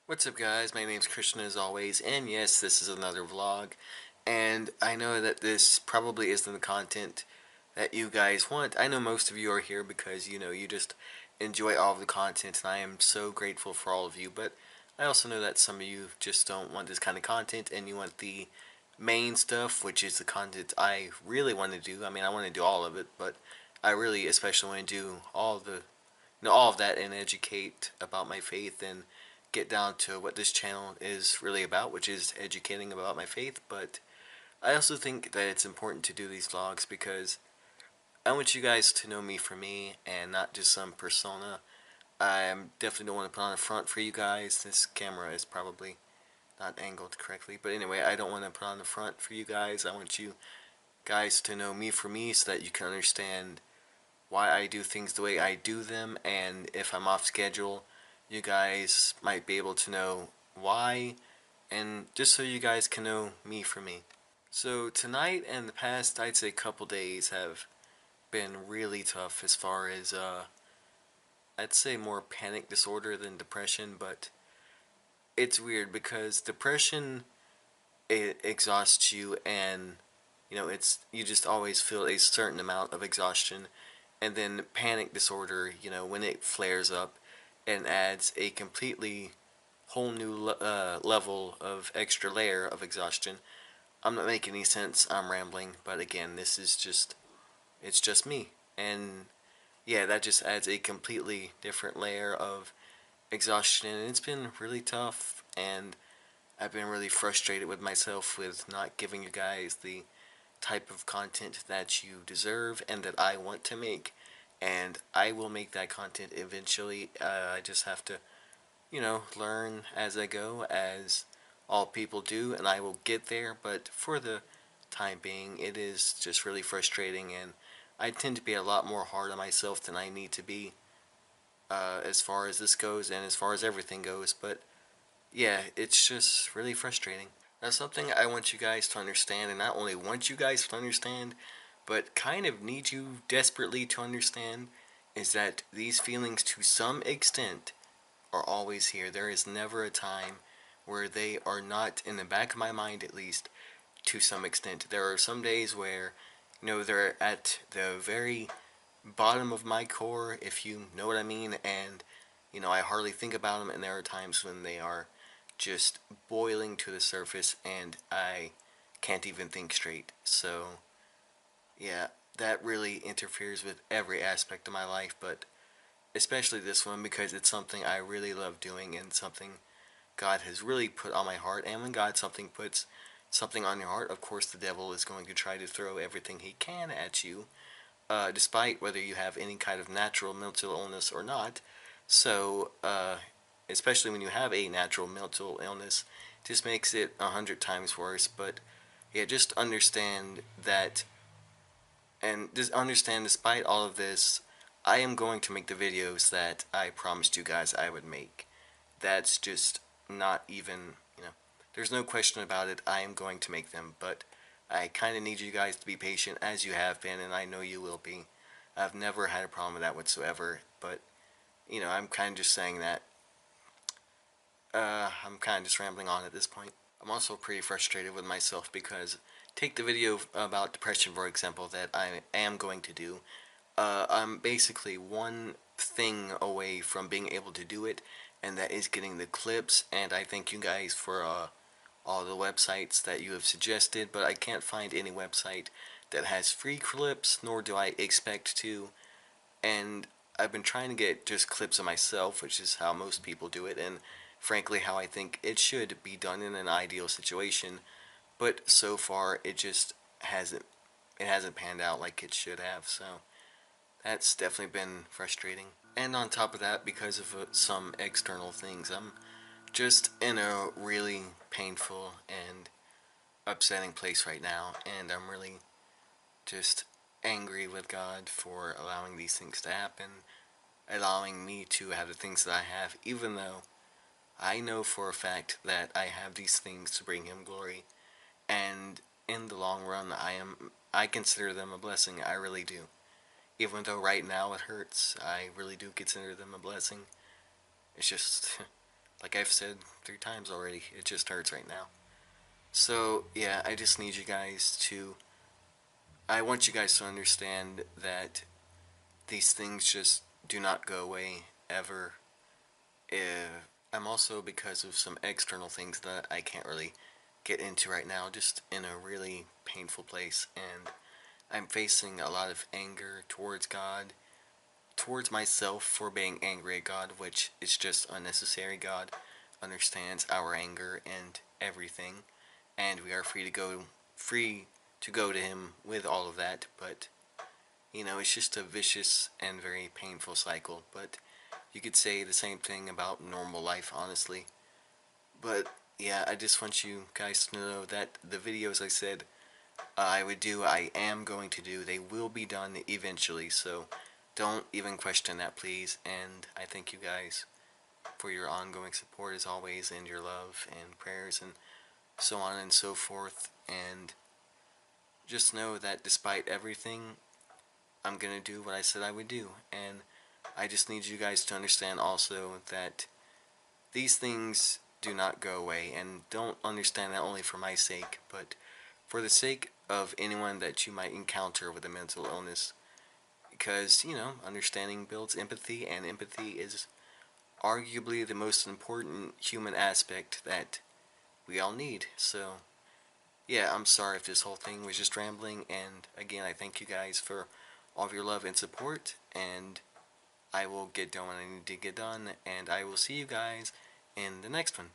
What's up guys, my name's Christian as always, and yes, this is another vlog, and I know that this probably isn't the content that you guys want. I know most of you are here because, you just enjoy all of the content, and I am so grateful for all of you, but I also know that some of you just don't want this kind of content, and you want the main stuff, which is the content I really want to do. I mean, I want to do all of it, but I really especially want to do all of that and educate about my faith and get down to what this channel is really about, which is educating about my faith. But I also think that it's important to do these vlogs because I want you guys to know me for me and not just some persona. I definitely don't want to put on a front for you guys. This camera is probably not angled correctly, but anyway, I don't want to put on the front for you guys. I want you guys to know me for me so that you can understand why I do things the way I do them, and if I'm off schedule, you guys might be able to know why, and just so you guys can know me for me. So tonight and the past, I'd say couple days have been really tough as far as, I'd say more panic disorder than depression, but it's weird because depression, it exhausts you and, you just always feel a certain amount of exhaustion, and then panic disorder, when it flares up and adds a completely whole new level of extra layer of exhaustion. I'm not making any sense. I'm rambling, but again, it's just me. And yeah, that just adds a completely different layer of exhaustion, and it's been really tough, and I've been really frustrated with myself with not giving you guys the type of content that you deserve and that I want to make, and I will make that content eventually. I just have to, learn as I go, as all people do, and I will get there, but for the time being, it is just really frustrating, and I tend to be a lot more hard on myself than I need to be, as far as this goes and as far as everything goes, but yeah, it's just really frustrating. Now, something I want you guys to understand, and not only want you guys to understand, but kind of need you desperately to understand, is that these feelings, to some extent, are always here. There is never a time where they are not, in the back of my mind at least, to some extent. There are some days where, they're at the very bottom of my core, if you know what I mean, and, I hardly think about them, and there are times when they are just boiling to the surface, and I can't even think straight. So, yeah, that really interferes with every aspect of my life, but especially this one because it's something I really love doing and something God has really put on my heart. And when God something puts something on your heart, of course the devil is going to try to throw everything he can at you, despite whether you have any kind of natural mental illness or not. So, especially when you have a natural mental illness, it just makes it 100 times worse. But yeah, just understand that, and just understand despite all of this, I am going to make the videos that I promised you guys I would make. That's just not even, there's no question about it. I am going to make them, but I kind of need you guys to be patient as you have been, and I know you will be. I've never had a problem with that whatsoever, but, I'm kind of just saying that. I'm kind of just rambling on at this point. I'm also pretty frustrated with myself because, take the video about depression for example that I am going to do. I'm basically one thing away from being able to do it, and that is getting the clips, and I thank you guys for all the websites that you have suggested, but I can't find any website that has free clips, nor do I expect to, and I've been trying to get just clips of myself, which is how most people do it, and frankly how I think it should be done in an ideal situation, but so far hasn't it hasn't panned out like it should have, so that's definitely been frustrating. And on top of that, because of some external things, I'm just in a really painful and upsetting place right now, and I'm really just angry with God for allowing these things to happen, allowing me to have the things that I have, even though I know for a fact that I have these things to bring Him glory, and in the long run, I consider them a blessing. I really do. Even though right now it hurts, I really do consider them a blessing. It's just Like I've said 3 times already, it just hurts right now. So, yeah, I just need you guys to. I want you guys to understand that these things just do not go away ever. I'm also, because of some external things that I can't really get into right now, just in a really painful place, and I'm facing a lot of anger towards God, towards myself for being angry at God, which is just unnecessary. God understands our anger and everything, and we are free to go to Him with all of that. But it's just a vicious and very painful cycle. But you could say the same thing about normal life, honestly. But yeah, I just want you guys to know that the videos I said I am going to do, they will be done eventually. So don't even question that, please. And I thank you guys for your ongoing support as always, and your love and prayers and so on and so forth. And just know that despite everything, I'm gonna do what I said I would do. And I just need you guys to understand also that these things do not go away, and don't understand that only for my sake, but for the sake of anyone that you might encounter with a mental illness. Because, understanding builds empathy, and empathy is arguably the most important human aspect that we all need. So, yeah, I'm sorry if this whole thing was just rambling, and again, I thank you guys for all of your love and support, and I will get done what I need to get done, and I will see you guys in the next one.